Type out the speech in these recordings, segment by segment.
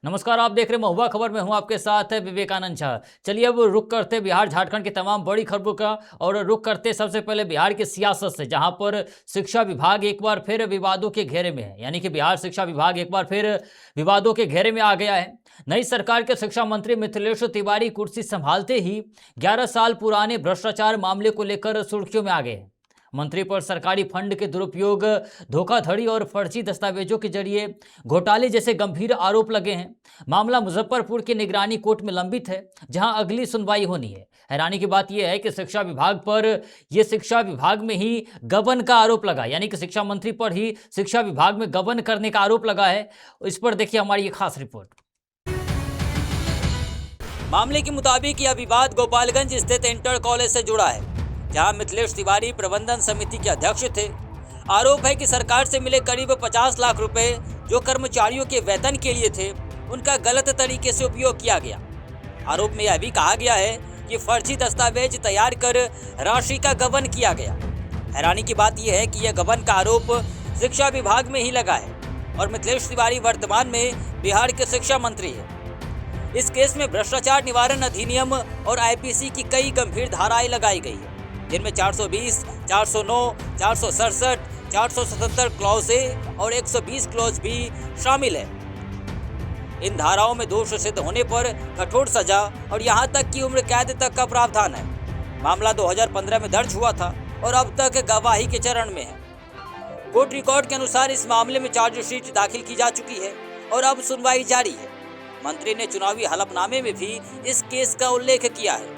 नमस्कार, आप देख रहे हैं महुआ खबर में हूं आपके साथ है विवेकानंद झा। चलिए अब रुक करते बिहार झारखंड की तमाम बड़ी खबरों का और रुक करते सबसे पहले बिहार की सियासत से, जहां पर शिक्षा विभाग एक बार फिर विवादों के घेरे में है। यानी कि बिहार शिक्षा विभाग एक बार फिर विवादों के घेरे में आ गया है। नई सरकार के शिक्षा मंत्री मिथिलेश तिवारी कुर्सी संभालते ही 11 साल पुराने भ्रष्टाचार मामले को लेकर सुर्खियों में आ गए हैं। मंत्री पर सरकारी फंड के दुरुपयोग, धोखाधड़ी और फर्जी दस्तावेजों के जरिए घोटाले जैसे गंभीर आरोप लगे हैं। मामला मुजफ्फरपुर की निगरानी कोर्ट में लंबित है, जहां अगली सुनवाई होनी है। हैरानी की बात यह है कि शिक्षा विभाग पर यह शिक्षा विभाग में ही गबन का आरोप लगा, यानी कि शिक्षा मंत्री पर ही शिक्षा विभाग में गबन करने का आरोप लगा है। इस पर देखिए हमारी ये खास रिपोर्ट। मामले के मुताबिक यह विवाद गोपालगंज स्थित इंटर कॉलेज से जुड़ा है, जहां मिथिलेश तिवारी प्रबंधन समिति के अध्यक्ष थे। आरोप है कि सरकार से मिले करीब 50 लाख रुपए जो कर्मचारियों के वेतन के लिए थे, उनका गलत तरीके से उपयोग किया गया। आरोप में यह भी कहा गया है कि फर्जी दस्तावेज तैयार कर राशि का गबन किया गया। हैरानी की बात यह है कि यह गबन का आरोप शिक्षा विभाग में ही लगा है और मिथिलेश तिवारी वर्तमान में बिहार के शिक्षा मंत्री है। इस केस में भ्रष्टाचार निवारण अधिनियम और आईपीसी की कई गंभीर धाराएं लगाई गई है, जिनमें 420, 409, 467, 477 क्लॉज ए और 120 क्लॉज बी शामिल है। इन धाराओं में दोष सिद्ध होने पर कठोर सजा और यहां तक कि उम्र कैद तक का प्रावधान है। मामला 2015 में दर्ज हुआ था और अब तक गवाही के चरण में है। कोर्ट रिकॉर्ड के अनुसार इस मामले में चार्जशीट दाखिल की जा चुकी है और अब सुनवाई जारी है। मंत्री ने चुनावी हलफनामे में भी इस केस का उल्लेख किया है।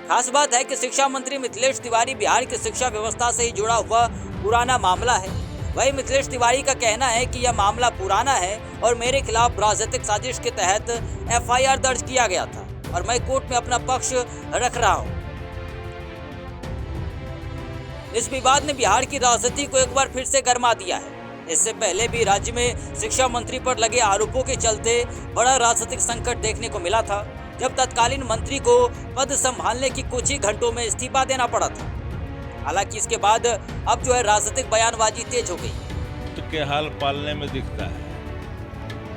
खास बात है कि शिक्षा मंत्री मिथिलेश तिवारी बिहार की शिक्षा व्यवस्था से ही जुड़ा हुआ पुराना मामला है। वही मिथिलेश तिवारी का कहना है कि यह मामला पुराना है और मेरे खिलाफ राजनीतिक साजिश के तहत एफआईआर दर्ज किया गया था और मैं कोर्ट में अपना पक्ष रख रहा हूं। इस विवाद ने बिहार की राजनीति को एक बार फिर से गरमा दिया है। इससे पहले भी राज्य में शिक्षा मंत्री पर लगे आरोपों के चलते बड़ा राजनीतिक संकट देखने को मिला था, जब तत्कालीन मंत्री को पद संभालने की कुछ ही घंटों में इस्तीफा देना पड़ा था। हालांकि इसके बाद अब जो है राजनीतिक बयानबाजी तेज हो गई। तो के हाल पालने में दिखता है।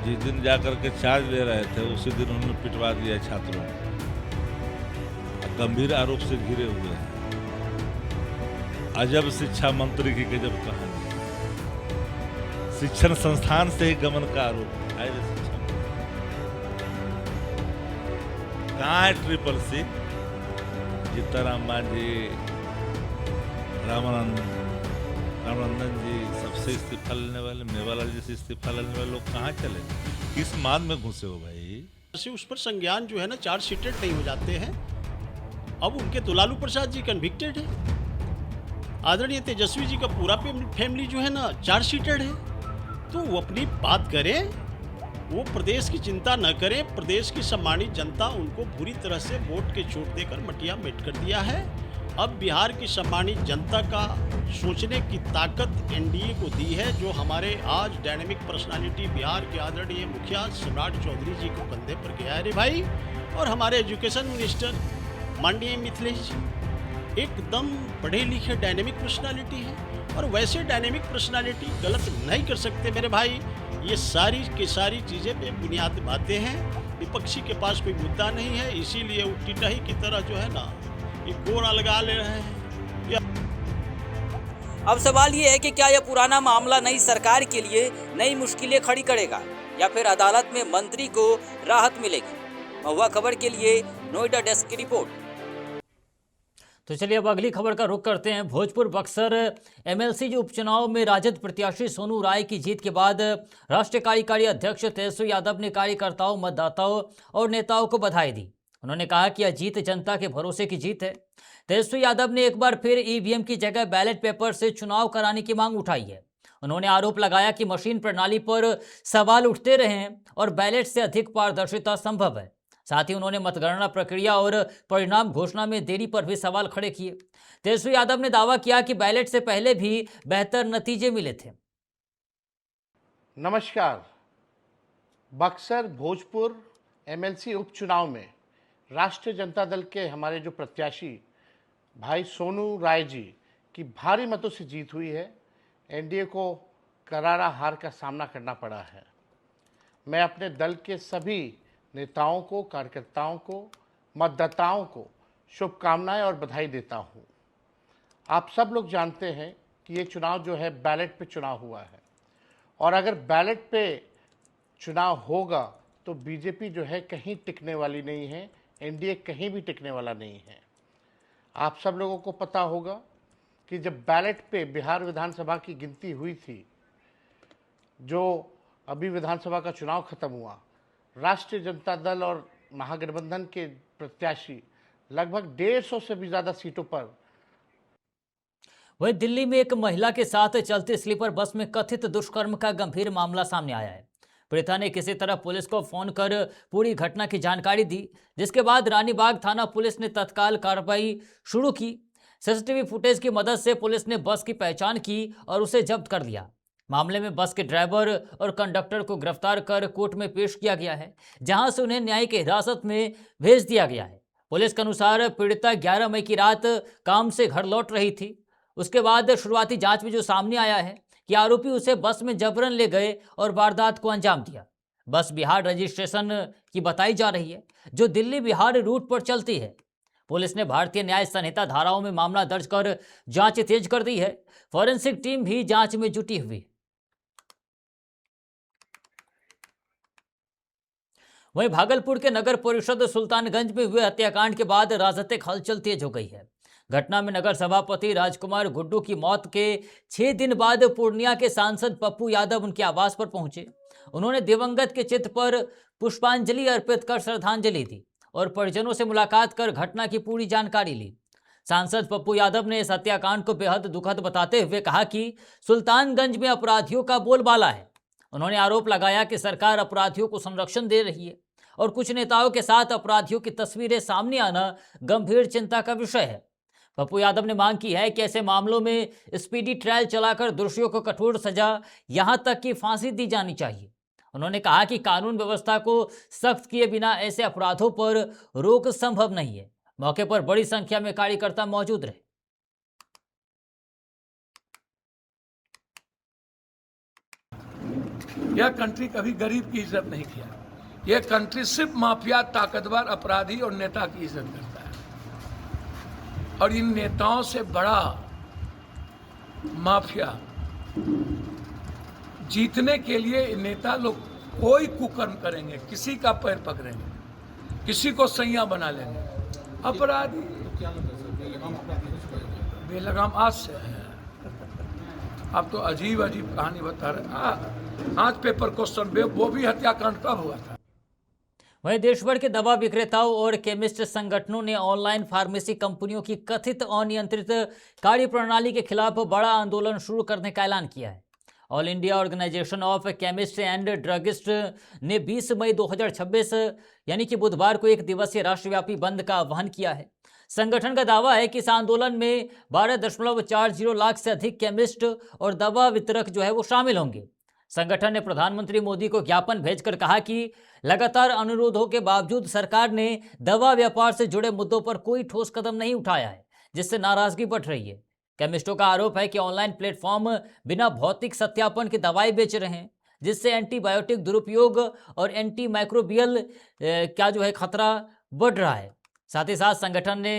जिस दिन जाकर के चार्ज ले रहे थे उसी दिन उन्होंने पिटवा दिया छात्रों को। गंभीर आरोप से घिरे हुए हैं। अजब शिक्षा मंत्री की गजब कहानी। शिक्षण संस्थान से ही गमन का आरोप। कहाँ है ट्रिपल सी? जीताराम मांझी, रामानंदन जी, सबसे इस्तीफा लेने वाले, मेवालाल जी से इस्तीफा लेने वाले लोग कहाँ चले? किस मान में घुसे हो भाई? उस पर संज्ञान जो है ना चार्जशीटेड नहीं हो जाते हैं। अब उनके तो लालू प्रसाद जी कन्विक्टेड है। आदरणीय तेजस्वी जी का पूरा फैमिली जो है ना चार्जशीटेड है। तो वो अपनी बात करें, वो प्रदेश की चिंता न करें। प्रदेश की सम्मानित जनता उनको बुरी तरह से वोट के चोट देकर मटिया मेट कर दिया है। अब बिहार की सम्मानित जनता का सोचने की ताकत एनडीए को दी है, जो हमारे आज डायनेमिक पर्सनालिटी बिहार के आदरणीय मुखिया सम्राट चौधरी जी को कंधे पर गया है रे भाई। और हमारे एजुकेशन मिनिस्टर माननीय मिथिलेश जी एकदम पढ़े लिखे डायनेमिक पर्सनालिटी है, और वैसे डायनेमिक पर्सनालिटी गलत नहीं कर सकते मेरे भाई। ये सारी की सारी चीज़ें बेबुनियाद बातें हैं। विपक्षी के पास कोई मुद्दा नहीं है, इसीलिए वो टिटही की तरह जो है ना ये गोरा लगा ले रहे हैं। अब सवाल ये है कि क्या यह पुराना मामला नई सरकार के लिए नई मुश्किलें खड़ी करेगा या फिर अदालत में मंत्री को राहत मिलेगी। महुआ खबर के लिए नोएडा डेस्क की रिपोर्ट। तो चलिए अब अगली खबर का रुख करते हैं। भोजपुर बक्सर एमएलसी उपचुनाव में राजद प्रत्याशी सोनू राय की जीत के बाद राष्ट्रीय कार्यकारी अध्यक्ष तेजस्वी यादव ने कार्यकर्ताओं, मतदाताओं और नेताओं को बधाई दी। उन्होंने कहा कि यह जीत जनता के भरोसे की जीत है। तेजस्वी यादव ने एक बार फिर ईवीएम की जगह बैलेट पेपर से चुनाव कराने की मांग उठाई है। उन्होंने आरोप लगाया कि मशीन प्रणाली पर सवाल उठते रहे हैं और बैलेट से अधिक पारदर्शिता संभव है। साथ ही उन्होंने मतगणना प्रक्रिया और परिणाम घोषणा में देरी पर भी सवाल खड़े किए। तेजस्वी यादव ने दावा किया कि बैलेट से पहले भी बेहतर नतीजे मिले थे। नमस्कार। बक्सर भोजपुर एमएलसी उपचुनाव में राष्ट्रीय जनता दल के हमारे जो प्रत्याशी भाई सोनू राय जी की भारी मतों से जीत हुई है। एनडीए को करारा हार का सामना करना पड़ा है। मैं अपने दल के सभी नेताओं को, कार्यकर्ताओं को, मतदाताओं को शुभकामनाएं और बधाई देता हूं। आप सब लोग जानते हैं कि ये चुनाव जो है बैलेट पे चुनाव हुआ है, और अगर बैलेट पे चुनाव होगा तो बीजेपी जो है कहीं टिकने वाली नहीं है, एनडीए कहीं भी टिकने वाला नहीं है। आप सब लोगों को पता होगा कि जब बैलेट पे बिहार विधानसभा की गिनती हुई थी, जो अभी विधानसभा का चुनाव खत्म हुआ, राष्ट्रीय जनता दल और महागठबंधन के प्रत्याशी लगभग 150 से भी ज़्यादा सीटों पर। वहीं दिल्ली में एक महिला के साथ चलती स्लीपर बस में कथित दुष्कर्म का गंभीर मामला सामने आया है। पीड़िता ने किसी तरह पुलिस को फोन कर पूरी घटना की जानकारी दी, जिसके बाद रानीबाग थाना पुलिस ने तत्काल कार्रवाई शुरू की। सीसीटीवी फुटेज की मदद से पुलिस ने बस की पहचान की और उसे जब्त कर लिया। मामले में बस के ड्राइवर और कंडक्टर को गिरफ्तार कर कोर्ट में पेश किया गया है, जहां से उन्हें न्यायिक हिरासत में भेज दिया गया है। पुलिस के अनुसार पीड़िता 11 मई की रात काम से घर लौट रही थी। उसके बाद शुरुआती जांच में जो सामने आया है कि आरोपी उसे बस में जबरन ले गए और वारदात को अंजाम दिया। बस बिहार रजिस्ट्रेशन की बताई जा रही है, जो दिल्ली बिहार रूट पर चलती है। पुलिस ने भारतीय न्याय संहिता धाराओं में मामला दर्ज कर जांच तेज कर दी है। फॉरेंसिक टीम भी जांच में जुटी हुई। वहीं भागलपुर के नगर परिषद सुल्तानगंज में हुए हत्याकांड के बाद राजनीतिक हलचल तेज हो गई है। घटना में नगर सभापति राजकुमार गुड्डू की मौत के 6 दिन बाद पूर्णिया के सांसद पप्पू यादव उनके आवास पर पहुंचे। उन्होंने दिवंगत के चित्र पर पुष्पांजलि अर्पित कर श्रद्धांजलि दी और परिजनों से मुलाकात कर घटना की पूरी जानकारी ली। सांसद पप्पू यादव ने इस हत्याकांड को बेहद दुखद बताते हुए कहा कि सुल्तानगंज में अपराधियों का बोलबाला है। उन्होंने आरोप लगाया कि सरकार अपराधियों को संरक्षण दे रही है और कुछ नेताओं के साथ अपराधियों की तस्वीरें सामने आना गंभीर चिंता का विषय है। पप्पू यादव ने मांग की है कि ऐसे मामलों में स्पीडी ट्रायल चलाकर दोषियों को कठोर सजा, यहां तक कि फांसी दी जानी चाहिए। उन्होंने कहा कि कानून व्यवस्था को सख्त किए बिना ऐसे अपराधों पर रोक संभव नहीं है। मौके पर बड़ी संख्या में कार्यकर्ता मौजूद रहे। यह कंट्री कभी गरीब की इज्जत नहीं किया। यह कंट्री सिर्फ माफिया, ताकतवर, अपराधी और नेता की इज्जत करता है। और इन नेताओं से बड़ा माफिया जीतने के लिए नेता लोग कोई कुकर्म करेंगे, किसी का पैर पकड़ेंगे, किसी को सैया बना लेंगे। अपराधी बेलगाम आज से है। आप तो अजीब अजीब कहानी बता रहे। आज पेपर क्वेश्चन वो भी हत्याकांड कब हुआ था। वहीं देशभर के दवा विक्रेताओं और केमिस्ट संगठनों ने ऑनलाइन फार्मेसी कंपनियों की कथित अनियंत्रित कार्यप्रणाली के खिलाफ बड़ा आंदोलन शुरू करने का ऐलान किया है। All India organisation of chemist and druggist ने 20 मई 2026 यानी कि बुधवार को एक दिवसीय राष्ट्रव्यापी बंद का आह्वान किया है। संगठन का दावा है कि इस आंदोलन में 12.40 लाख से अधिक केमिस्ट और दवा वितरक जो है वो शामिल होंगे। संगठन ने प्रधानमंत्री मोदी को ज्ञापन भेजकर कहा कि लगातार अनुरोधों के बावजूद सरकार ने दवा व्यापार से जुड़े मुद्दों पर कोई ठोस कदम नहीं उठाया है, जिससे नाराजगी बढ़ रही है। केमिस्टों का आरोप है कि ऑनलाइन प्लेटफॉर्म बिना भौतिक सत्यापन के दवाई बेच रहे हैं, जिससे एंटीबायोटिक दुरुपयोग और एंटी माइक्रोबियल का जो है खतरा बढ़ रहा है। साथ ही साथ संगठन ने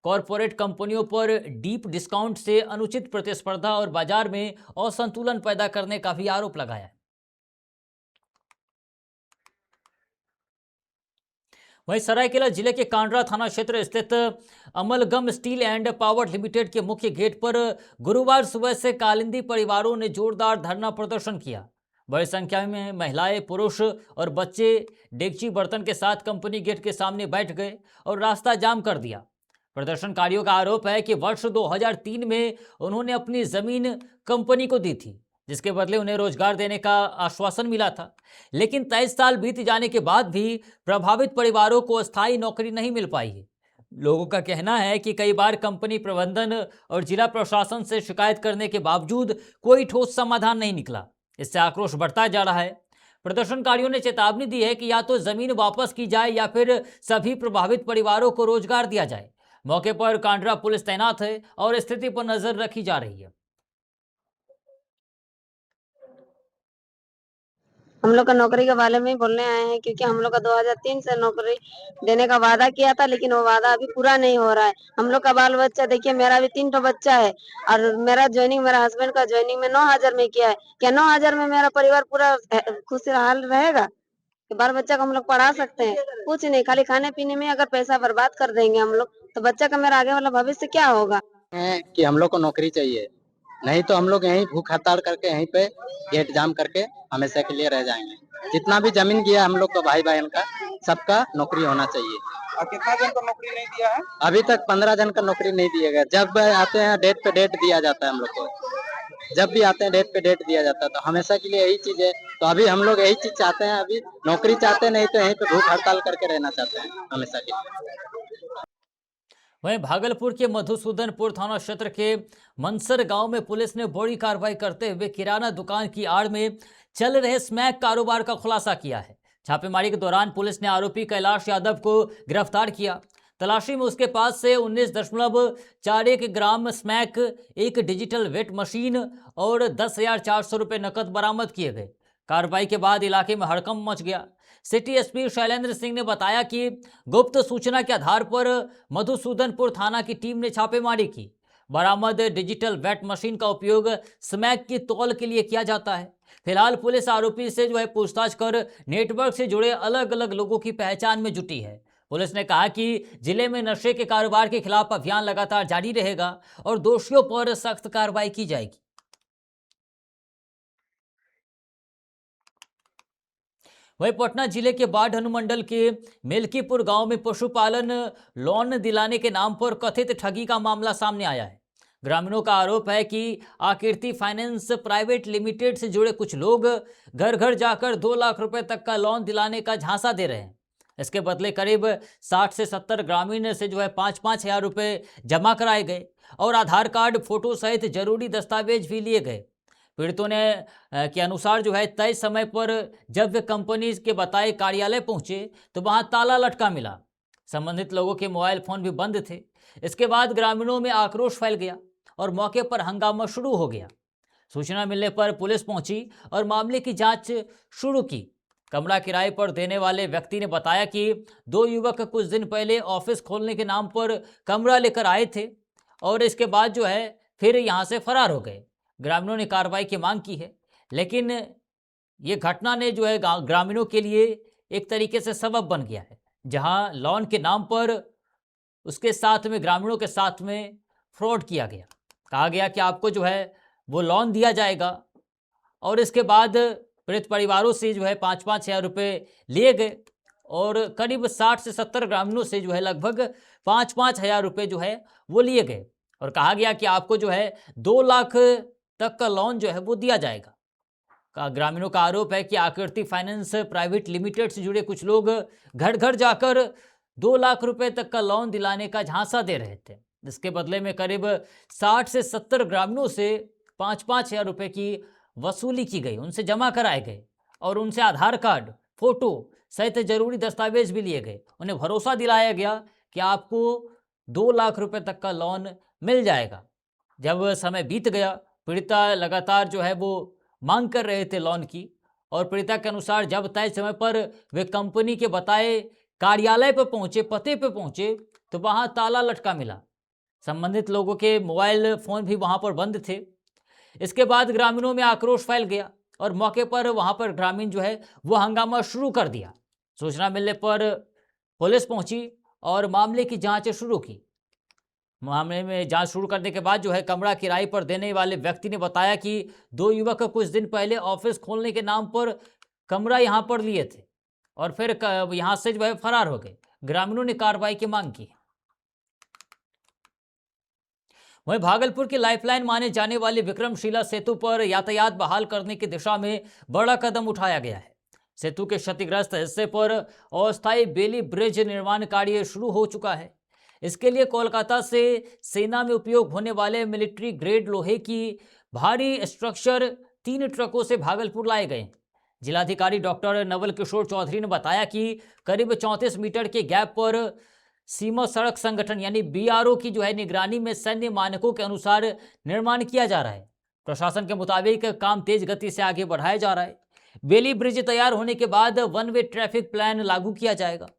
कॉरपोरेट कंपनियों पर डीप डिस्काउंट से अनुचित प्रतिस्पर्धा और बाजार में असंतुलन पैदा करने का भी आरोप लगाया है। वहीं सरायकेला जिले के कांड्रा थाना क्षेत्र स्थित amalgam steel and power limited के मुख्य गेट पर गुरुवार सुबह से कालिंदी परिवारों ने जोरदार धरना प्रदर्शन किया। बड़ी संख्या में महिलाएं, पुरुष और बच्चे डेगची बर्तन के साथ कंपनी गेट के सामने बैठ गए और रास्ता जाम कर दिया। प्रदर्शनकारियों का आरोप है कि वर्ष 2003 में उन्होंने अपनी जमीन कंपनी को दी थी, जिसके बदले उन्हें रोजगार देने का आश्वासन मिला था। लेकिन 23 साल बीत जाने के बाद भी प्रभावित परिवारों को अस्थायी नौकरी नहीं मिल पाई है। लोगों का कहना है कि कई बार कंपनी प्रबंधन और जिला प्रशासन से शिकायत करने के बावजूद कोई ठोस समाधान नहीं निकला। इससे आक्रोश बढ़ता जा रहा है। प्रदर्शनकारियों ने चेतावनी दी है कि या तो जमीन वापस की जाए या फिर सभी प्रभावित परिवारों को रोजगार दिया जाए। मौके पर कांड्रा पुलिस तैनात है और स्थिति पर नजर रखी जा रही है। हम लोग का नौकरी के बारे में ही बोलने आए हैं, क्योंकि हम लोग का 2003 से नौकरी देने का वादा किया था, लेकिन वो वादा अभी पूरा नहीं हो रहा है। हम लोग का बाल बच्चा, देखिए मेरा भी 3 ठो बच्चा है, और मेरा हस्बैंड का ज्वाइनिंग में 9,000 में किया है। क्या 9,000 में मेरा परिवार पूरा खुशहाल रहेगा? कि बाल बच्चा को हम लोग पढ़ा सकते हैं? कुछ नहीं, खाली खाने पीने में अगर पैसा बर्बाद कर देंगे हम लोग, तो बच्चा का मेरा आगे वाला भविष्य क्या होगा? हैं कि हम लोग को नौकरी चाहिए, नहीं तो हम लोग यहीं भूख हड़ताल करके यहीं पे गेट जाम करके हमेशा के लिए रह जाएंगे। जितना भी जमीन गया हम लोग का भाई बहन का, सबका नौकरी होना चाहिए। और कितना जन को नौकरी नहीं दिया है? अभी तक 15 जन का नौकरी नहीं दिया गया। जब आते हैं डेट पे डेट दिया जाता है हम लोग को, जब भी आते हैं डेट पे डेट दिया जाता है। तो हमेशा के लिए यही चीज है। तो अभी हम लोग यही चीज चाहते हैं, अभी नौकरी चाहते हैं, नहीं तो यहीं पे भूख हड़ताल करके रहना चाहते हैं हमेशा के लिए। वहीं भागलपुर के मधुसूदनपुर थाना क्षेत्र के मनसर गांव में पुलिस ने बड़ी कार्रवाई करते हुए किराना दुकान की आड़ में चल रहे स्मैक कारोबार का खुलासा किया है। छापेमारी के दौरान पुलिस ने आरोपी कैलाश यादव को गिरफ्तार किया। तलाशी में उसके पास से 19.41 ग्राम स्मैक, एक डिजिटल वेट मशीन और 10,400 रुपये नकद बरामद किए गए। कार्रवाई के बाद इलाके में हड़कंप मच गया। सिटी एसपी शैलेंद्र सिंह ने बताया कि गुप्त सूचना के आधार पर मधुसूदनपुर थाना की टीम ने छापेमारी की। बरामद डिजिटल वेट मशीन का उपयोग स्मैक की तौल के लिए किया जाता है। फिलहाल पुलिस आरोपी से पूछताछ कर नेटवर्क से जुड़े अलग अलग लोगों की पहचान में जुटी है। पुलिस ने कहा कि जिले में नशे के कारोबार के खिलाफ अभियान लगातार जारी रहेगा और दोषियों पर सख्त कार्रवाई की जाएगी। वहीं पटना जिले के बाढ़ अनुमंडल के मेलकीपुर गांव में पशुपालन लोन दिलाने के नाम पर कथित ठगी का मामला सामने आया है। ग्रामीणों का आरोप है कि आकृति फाइनेंस प्राइवेट लिमिटेड से जुड़े कुछ लोग घर घर जाकर 2 लाख रुपए तक का लोन दिलाने का झांसा दे रहे हैं। इसके बदले करीब 60 से 70 ग्रामीण से 5-5 हजार रुपये जमा कराए गए और आधार कार्ड, फोटो सहित जरूरी दस्तावेज भी लिए गए। पीड़ितों ने के अनुसार तय समय पर जब वे कंपनी के बताए कार्यालय पहुंचे तो वहां ताला लटका मिला। संबंधित लोगों के मोबाइल फोन भी बंद थे। इसके बाद ग्रामीणों में आक्रोश फैल गया और मौके पर हंगामा शुरू हो गया। सूचना मिलने पर पुलिस पहुंची और मामले की जांच शुरू की। कमरा किराए पर देने वाले व्यक्ति ने बताया कि 2 युवक कुछ दिन पहले ऑफिस खोलने के नाम पर कमरा लेकर आए थे और इसके बाद फिर यहां से फरार हो गए। ग्रामीणों ने कार्रवाई की मांग की है, लेकिन ये घटना ने ग्रामीणों के लिए एक तरीके से सबब बन गया है, जहां लोन के नाम पर उसके साथ में ग्रामीणों के साथ में फ्रॉड किया गया। कहा गया कि आपको वो लोन दिया जाएगा और इसके बाद पीड़ित परिवारों से 5-5 हजार रुपये लिए गए और करीब 60 से 70 ग्रामीणों से लगभग 5-5 हजार रुपये वो लिए गए और कहा गया कि आपको 2 लाख तक का लोन वो दिया जाएगा। ग्रामीणों का आरोप है कि आकृति फाइनेंस प्राइवेट लिमिटेड से जुड़े कुछ लोग घर घर जाकर 2 लाख रुपए तक का लोन दिलाने का झांसा दे रहे थे। इसके बदले में करीब 60 से 70 ग्रामीणों से 5-5 हजार रुपये की वसूली की गई, उनसे जमा कराए गए और उनसे आधार कार्ड, फोटो सहित जरूरी दस्तावेज भी लिए गए। उन्हें भरोसा दिलाया गया कि आपको 2 लाख रुपए तक का लोन मिल जाएगा। जब समय बीत गया, पीड़िता लगातार वो मांग कर रहे थे लोन की और पीड़िता के अनुसार जब तय समय पर वे कंपनी के बताए कार्यालय पर पहुंचे, पते पर पहुंचे, तो वहां ताला लटका मिला। संबंधित लोगों के मोबाइल फोन भी वहां पर बंद थे। इसके बाद ग्रामीणों में आक्रोश फैल गया और मौके पर वहां पर ग्रामीण वो हंगामा शुरू कर दिया। सूचना मिलने पर पुलिस पहुंची और मामले की जांच शुरू की। मामले में जांच शुरू करने के बाद कमरा किराए पर देने वाले व्यक्ति ने बताया कि 2 युवक कुछ दिन पहले ऑफिस खोलने के नाम पर कमरा यहां पर लिए थे और फिर यहां से फरार हो गए। ग्रामीणों ने कार्रवाई की मांग की। वहीं भागलपुर की लाइफलाइन माने जाने वाली विक्रमशिला सेतु पर यातायात बहाल करने की दिशा में बड़ा कदम उठाया गया है। सेतु के क्षतिग्रस्त हिस्से पर अस्थायी बेली ब्रिज निर्माण कार्य शुरू हो चुका है। इसके लिए कोलकाता से सेना में उपयोग होने वाले मिलिट्री ग्रेड लोहे की भारी स्ट्रक्चर 3 ट्रकों से भागलपुर लाए गए। जिलाधिकारी डॉक्टर नवल किशोर चौधरी ने बताया कि करीब 34 मीटर के गैप पर सीमा सड़क संगठन यानी BRO की निगरानी में सैन्य मानकों के अनुसार निर्माण किया जा रहा है। प्रशासन के मुताबिक काम तेज गति से आगे बढ़ाया जा रहा है। बेली ब्रिज तैयार होने के बाद वन वे ट्रैफिक प्लान लागू किया जाएगा।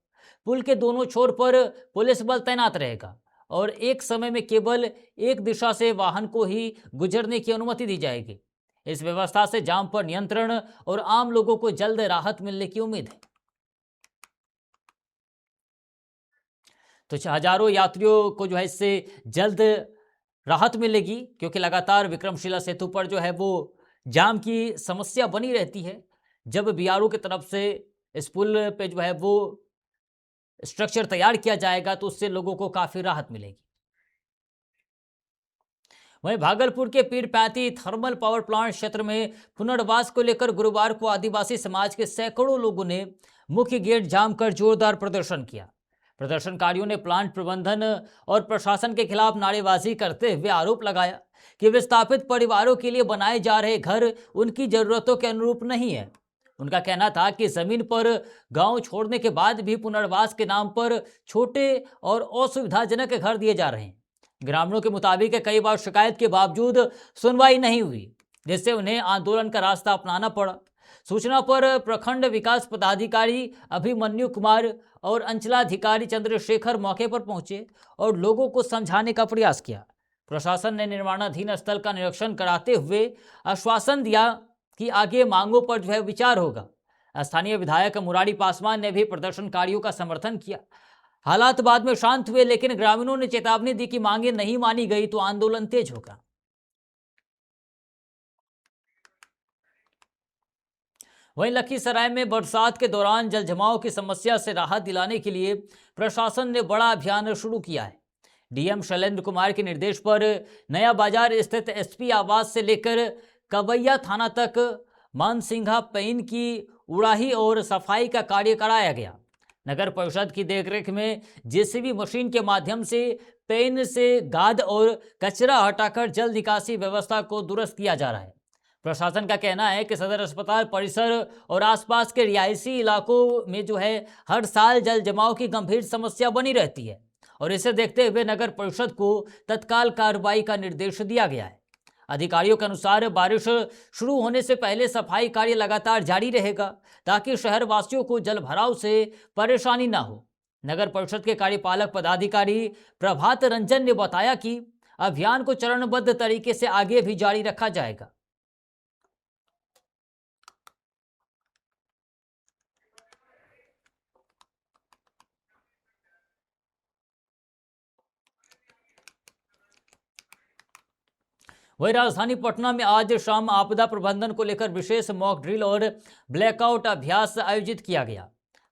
पुल के दोनों छोर पर पुलिस बल तैनात रहेगा और एक समय में केवल एक दिशा से वाहन को ही गुजरने की अनुमति दी जाएगी। इस व्यवस्था से जाम पर नियंत्रण और आम लोगों को जल्द राहत मिलने की उम्मीद है। तो हजारों यात्रियों को जो है इससे जल्द राहत मिलेगी, क्योंकि लगातार विक्रमशिला सेतु पर जो है वो जाम की समस्या बनी रहती है। जब बीआरओ की तरफ से इस पुल पे जो है वो स्ट्रक्चर तैयार किया जाएगा तो उससे लोगों को काफी राहत मिलेगी। वहीं भागलपुर के पीरपैंती थर्मल पावर प्लांट क्षेत्र में पुनर्वास को लेकर गुरुवार को आदिवासी समाज के सैकड़ों लोगों ने मुख्य गेट जाम कर जोरदार प्रदर्शन किया। प्रदर्शनकारियों ने प्लांट प्रबंधन और प्रशासन के खिलाफ नारेबाजी करते हुए आरोप लगाया कि विस्थापित परिवारों के लिए बनाए जा रहे घर उनकी जरूरतों के अनुरूप नहीं है। उनका कहना था कि जमीन पर गांव छोड़ने के बाद भी पुनर्वास के नाम पर छोटे और असुविधाजनक घर दिए जा रहे हैं। ग्रामीणों के मुताबिक कई बार शिकायत के बावजूद सुनवाई नहीं हुई, जिससे उन्हें आंदोलन का रास्ता अपनाना पड़ा। सूचना पर प्रखंड विकास पदाधिकारी अभिमन्यु कुमार और अंचलाधिकारी चंद्रशेखर मौके पर पहुंचे और लोगों को समझाने का प्रयास किया। प्रशासन ने निर्माणाधीन स्थल का निरीक्षण कराते हुए आश्वासन दिया कि आगे मांगों पर जो है विचार होगा। स्थानीय विधायक मुरारी पासवान ने भी प्रदर्शनकारियों का समर्थन किया। हालात बाद में शांत हुए, लेकिन ग्रामीणों ने चेतावनी दी कि मांगे नहीं मानी गई तो आंदोलन तेज होगा। वहीं लखीसराय में बरसात के दौरान जलजमाव की समस्या से राहत दिलाने के लिए प्रशासन ने बड़ा अभियान शुरू किया है। डीएम शैलेंद्र कुमार के निर्देश पर नया बाजार स्थित एसपी आवास से लेकर कवैया थाना तक मानसिंघा पेन की उड़ाही और सफाई का कार्य कराया गया। नगर परिषद की देखरेख में जेसीबी मशीन के माध्यम से पेन से गाद और कचरा हटाकर जल निकासी व्यवस्था को दुरुस्त किया जा रहा है। प्रशासन का कहना है कि सदर अस्पताल परिसर और आसपास के रिहायशी इलाकों में जो है हर साल जल जमाव की गंभीर समस्या बनी रहती है और इसे देखते हुए नगर परिषद को तत्काल कार्रवाई का निर्देश दिया गया है। अधिकारियों के अनुसार बारिश शुरू होने से पहले सफाई कार्य लगातार जारी रहेगा ताकि शहरवासियों को जल भराव से परेशानी न हो। नगर परिषद के कार्यपालक पदाधिकारी प्रभात रंजन ने बताया कि अभियान को चरणबद्ध तरीके से आगे भी जारी रखा जाएगा। वहीं राजधानी पटना में आज शाम आपदा प्रबंधन को लेकर विशेष मॉक ड्रिल और ब्लैकआउट अभ्यास आयोजित किया गया।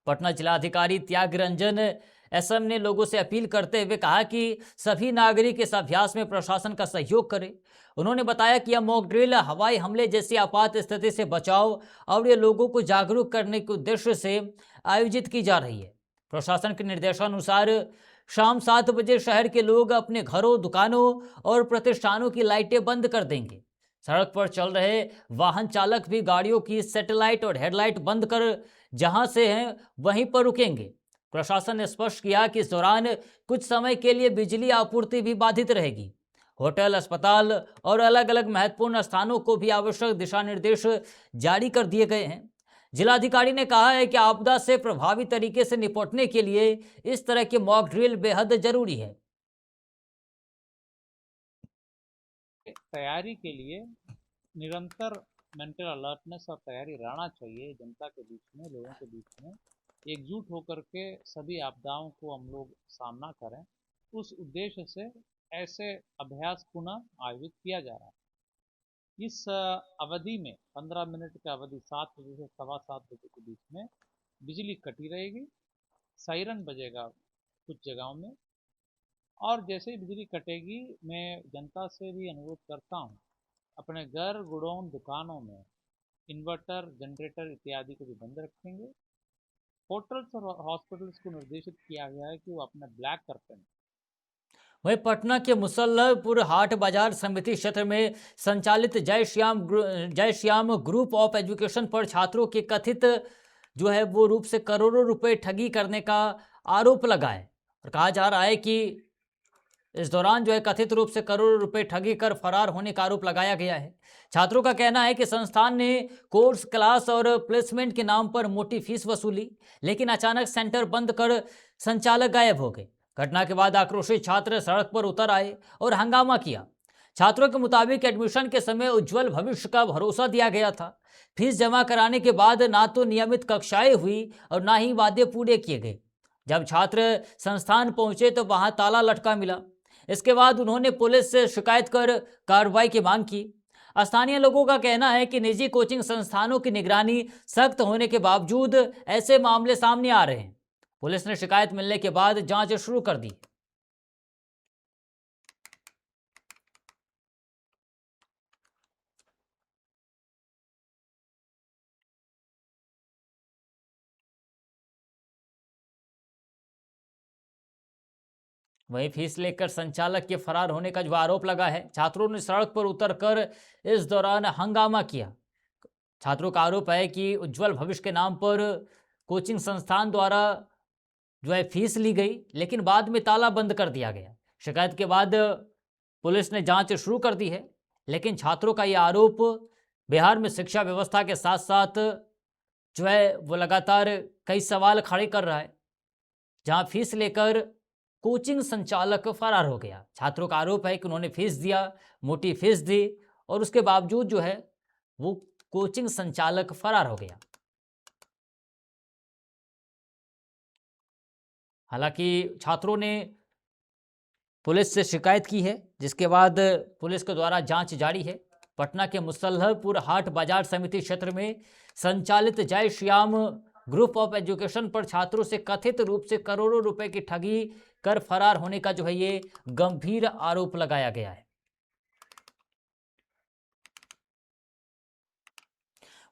पटना जिलाधिकारी त्यागरंजन एसएम ने लोगों से अपील करते हुए कहा कि सभी नागरिक इस अभ्यास में प्रशासन का सहयोग करें। उन्होंने बताया कि यह मॉक ड्रिल हवाई हमले जैसी आपात स्थिति से बचाव और ये लोगों को जागरूक करने के उद्देश्य से आयोजित की जा रही है। प्रशासन के निर्देशानुसार शाम 7 बजे शहर के लोग अपने घरों, दुकानों और प्रतिष्ठानों की लाइटें बंद कर देंगे। सड़क पर चल रहे वाहन चालक भी गाड़ियों की सैटेलाइट और हेडलाइट बंद कर जहां से हैं वहीं पर रुकेंगे। प्रशासन ने स्पष्ट किया कि इस दौरान कुछ समय के लिए बिजली आपूर्ति भी बाधित रहेगी। होटल, अस्पताल और अलग अलग महत्वपूर्ण स्थानों को भी आवश्यक दिशा निर्देश जारी कर दिए गए हैं। जिलाधिकारी ने कहा है कि आपदा से प्रभावी तरीके से निपटने के लिए इस तरह के मॉक ड्रिल बेहद जरूरी है। तैयारी के लिए निरंतर मेंटल अलर्टनेस और तैयारी रहना चाहिए। जनता के बीच में, लोगों के बीच में एकजुट होकर के सभी आपदाओं को हम लोग सामना करें, उस उद्देश्य से ऐसे अभ्यास पुनः आयोजित किया जा रहा है। इस अवधि में 15 मिनट की अवधि 7 बजे से 7:15 बजे के बीच में बिजली कटी रहेगी। सायरन बजेगा कुछ जगहों में, और जैसे ही बिजली कटेगी मैं जनता से भी अनुरोध करता हूँ अपने घर, गोडाउन, दुकानों में इन्वर्टर, जनरेटर इत्यादि को भी बंद रखेंगे। होटल्स और हॉस्पिटल्स को निर्देशित किया गया है कि वो अपने ब्लैक कर्टन। वहीं पटना के मुसल्लपुर हाट बाजार समिति क्षेत्र में संचालित जय श्याम ग्रुप ऑफ एजुकेशन पर छात्रों के कथित जो है वो रूप से करोड़ों रुपए ठगी करने का आरोप लगा है और कहा जा रहा है कि इस दौरान जो है कथित रूप से करोड़ों रुपए ठगी कर फरार होने का आरोप लगाया गया है। छात्रों का कहना है कि संस्थान ने कोर्स, क्लास और प्लेसमेंट के नाम पर मोटी फीस वसूली, लेकिन अचानक सेंटर बंद कर संचालक गायब हो गए। घटना के बाद आक्रोशित छात्र सड़क पर उतर आए और हंगामा किया। छात्रों के मुताबिक एडमिशन के समय उज्जवल भविष्य का भरोसा दिया गया था। फीस जमा कराने के बाद ना तो नियमित कक्षाएं हुई और ना ही वादे पूरे किए गए। जब छात्र संस्थान पहुंचे तो वहां ताला लटका मिला। इसके बाद उन्होंने पुलिस से शिकायत कर कार्रवाई की मांग की। स्थानीय लोगों का कहना है कि निजी कोचिंग संस्थानों की निगरानी सख्त होने के बावजूद ऐसे मामले सामने आ रहे हैं। पुलिस ने शिकायत मिलने के बाद जांच शुरू कर दी। वहीं फीस लेकर संचालक के फरार होने का जो आरोप लगा है, छात्रों ने सड़क पर उतरकर इस दौरान हंगामा किया। छात्रों का आरोप है कि उज्जवल भविष्य के नाम पर कोचिंग संस्थान द्वारा जो है फीस ली गई, लेकिन बाद में ताला बंद कर दिया गया। शिकायत के बाद पुलिस ने जांच शुरू कर दी है, लेकिन छात्रों का यह आरोप बिहार में शिक्षा व्यवस्था के साथ साथ जो है वो लगातार कई सवाल खड़े कर रहा है। जहां फीस लेकर कोचिंग संचालक फरार हो गया। छात्रों का आरोप है कि उन्होंने फीस दिया, मोटी फीस दी, और उसके बावजूद जो है वो कोचिंग संचालक फरार हो गया। हालांकि छात्रों ने पुलिस से शिकायत की है, जिसके बाद पुलिस के द्वारा जांच जारी है। पटना के मुसल्लहपुर हाट बाजार समिति क्षेत्र में संचालित जय श्याम ग्रुप ऑफ एजुकेशन पर छात्रों से कथित रूप से करोड़ों रुपए की ठगी कर फरार होने का जो है ये गंभीर आरोप लगाया गया है।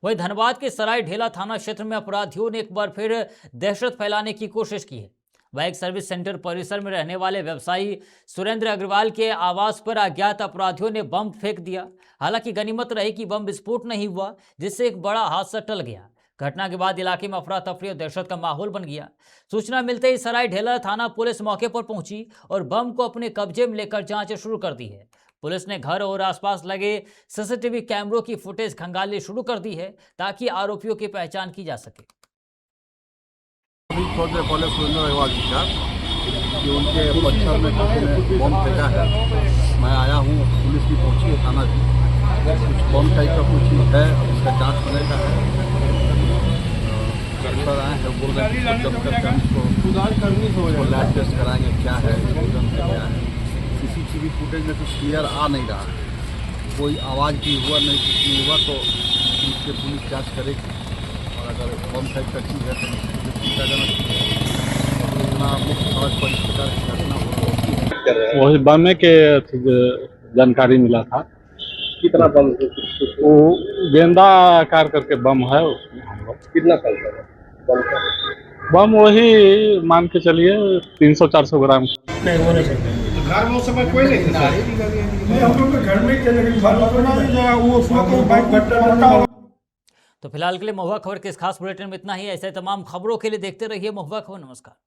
वहीं धनबाद के सराय ढेला थाना क्षेत्र में अपराधियों ने एक बार फिर दहशत फैलाने की कोशिश की है। वह एक सर्विस सेंटर परिसर में रहने वाले व्यवसायी सुरेंद्र अग्रवाल के आवास पर अज्ञात अपराधियों ने बम फेंक दिया। हालांकि गनीमत रही कि बम विस्फोट नहीं हुआ, जिससे एक बड़ा हादसा टल गया। घटना के बाद इलाके में अफरा तफरी और दहशत का माहौल बन गया। सूचना मिलते ही सराय ढेला थाना पुलिस मौके पर पहुंची और बम को अपने कब्जे में लेकर जांच शुरू कर दी है। पुलिस ने घर और आसपास लगे सीसीटीवी कैमरों की फुटेज खंगालनी शुरू कर दी है, ताकि आरोपियों की पहचान की जा सके। अभी थोड़ी देर पहले सुरेंद्र अग्रवाल जी का कि उनके पत्थर में किसी ने बम फेंका है। मैं आया हूँ, पुलिस भी पहुँची है थाना भी, कुछ बम टाइप का कुछ है, उसका जांच होने का है। सर आए हैं, बोल रहे हैं जब तक हम इसको लैब टेस्ट कराएंगे क्या है, क्या है। सीसीटीवी फुटेज में कुछ क्लियर आ नहीं रहा है, कोई आवाज़ भी हुआ नहीं, कुछ नहीं हुआ, तो इसके पुलिस जाँच करेगी। और अगर बम टाइप का चीज़ है तो इतना मुख्य सड़क पर इस प्रकार की घटना हो। वही बम के जानकारी मिला था। कितना बम? वो गेंदा आकार करके बम है उसमें। हम लोग कितना साल का बम का? बम वही मान के चलिए 300-400 ग्राम। नहीं होने सकते घर में उस समय कोई नहीं था। हम लोग घर में तो फिलहाल के लिए महुआ खबर के इस खास बुलेटिन में इतना ही। ऐसे तमाम खबरों के लिए देखते रहिए महुआ खबर। नमस्कार।